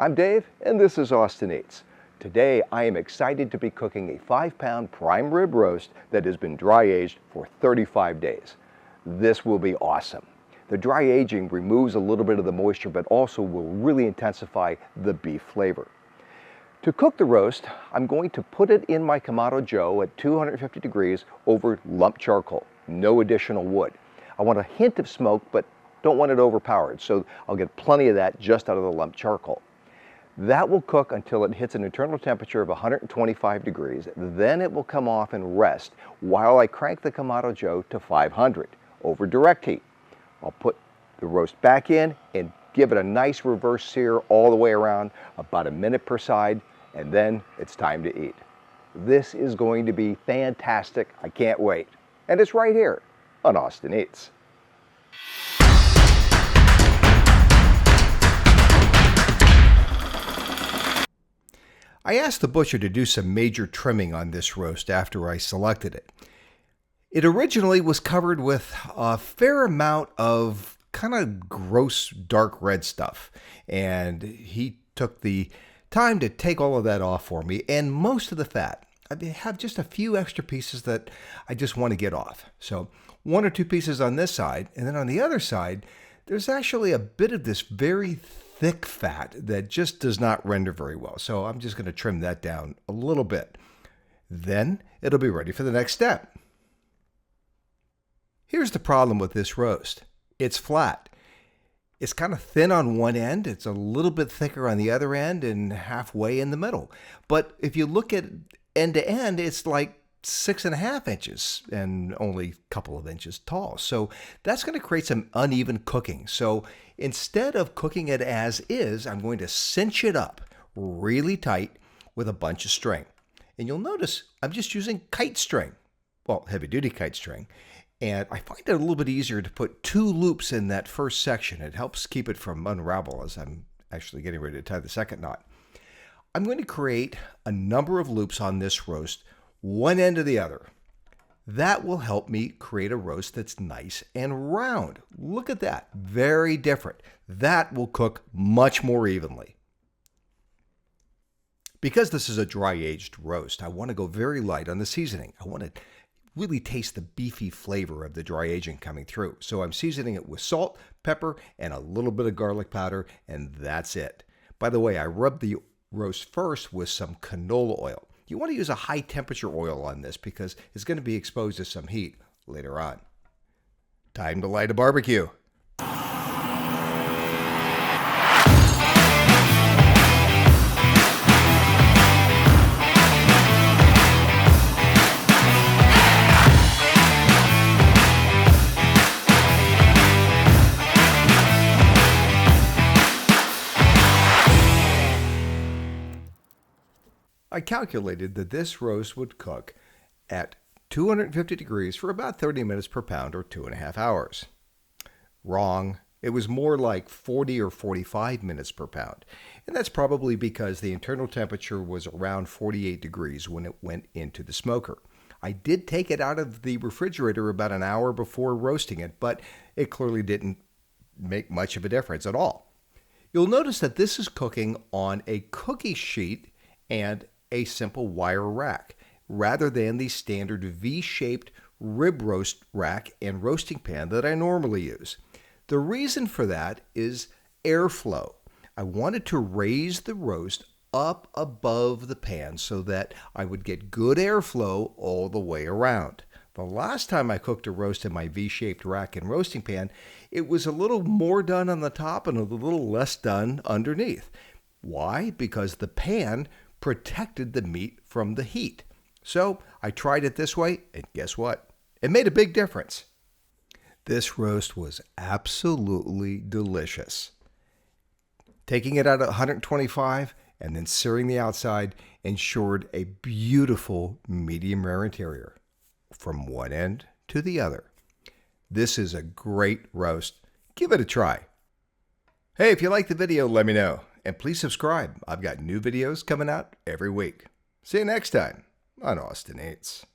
I'm Dave, and this is Austin Eats. Today, I am excited to be cooking a 5-pound prime rib roast that has been dry aged for 35 days. This will be awesome. The dry aging removes a little bit of the moisture, but also will really intensify the beef flavor. To cook the roast, I'm going to put it in my Kamado Joe at 250 degrees over lump charcoal. No additional wood. I want a hint of smoke, but don't want it overpowered, so I'll get plenty of that just out of the lump charcoal. That will cook until it hits an internal temperature of 125 degrees. Then it will come off and rest while I crank the Kamado Joe to 500 over direct heat. I'll put the roast back in and give it a nice reverse sear all the way around, about a minute per side, and then it's time to eat. This is going to be fantastic. I can't wait. And it's right here on Austin Eats. I asked the butcher to do some major trimming on this roast after I selected it. It originally was covered with a fair amount of kind of gross dark red stuff, and he took the time to take all of that off for me and most of the fat. I have just a few extra pieces that I just want to get off. So 1 or 2 pieces on this side, and then on the other side, there's actually a bit of this very thick fat that just does not render very well. So I'm just going to trim that down a little bit. Then it'll be ready for the next step. Here's the problem with this roast. It's flat. It's kind of thin on one end. It's a little bit thicker on the other end and halfway in the middle. But if you look at end to end, it's like 6.5 inches and only a couple of inches tall. So that's going to create some uneven cooking. So instead of cooking it as is, I'm going to cinch it up really tight with a bunch of string. And you'll notice I'm just using kite string, well, heavy duty kite string. And I find it a little bit easier to put 2 loops in that first section. It helps keep it from unravel as I'm actually getting ready to tie the second knot. I'm going to create a number of loops on this roast, one end to the other. That will help me create a roast that's nice and round. Look at that, very different. That will cook much more evenly. Because this is a dry aged roast, I want to go very light on the seasoning. I want to really taste the beefy flavor of the dry aging coming through. So I'm seasoning it with salt, pepper, and a little bit of garlic powder, and that's it. By the way, I rub the roast first with some canola oil. You want to use a high temperature oil on this because it's going to be exposed to some heat later on. Time to light a barbecue. I calculated that this roast would cook at 250 degrees for about 30 minutes per pound or 2.5 hours. Wrong. It was more like 40 or 45 minutes per pound. And that's probably because the internal temperature was around 48 degrees when it went into the smoker. I did take it out of the refrigerator about an hour before roasting it, but it clearly didn't make much of a difference at all. You'll notice that this is cooking on a cookie sheet and a simple wire rack, rather than the standard V-shaped rib roast rack and roasting pan that I normally use. The reason for that is airflow. I wanted to raise the roast up above the pan so that I would get good airflow all the way around. The last time I cooked a roast in my V-shaped rack and roasting pan, it was a little more done on the top and a little less done underneath. Why? Because the pan protected the meat from the heat. So I tried it this way, and guess what? It made a big difference. This roast was absolutely delicious. Taking it out at 125 and then searing the outside ensured a beautiful medium rare interior from one end to the other. This is a great roast. Give it a try. Hey, if you like the video, let me know. And please subscribe. I've got new videos coming out every week. See you next time on Austin Eats.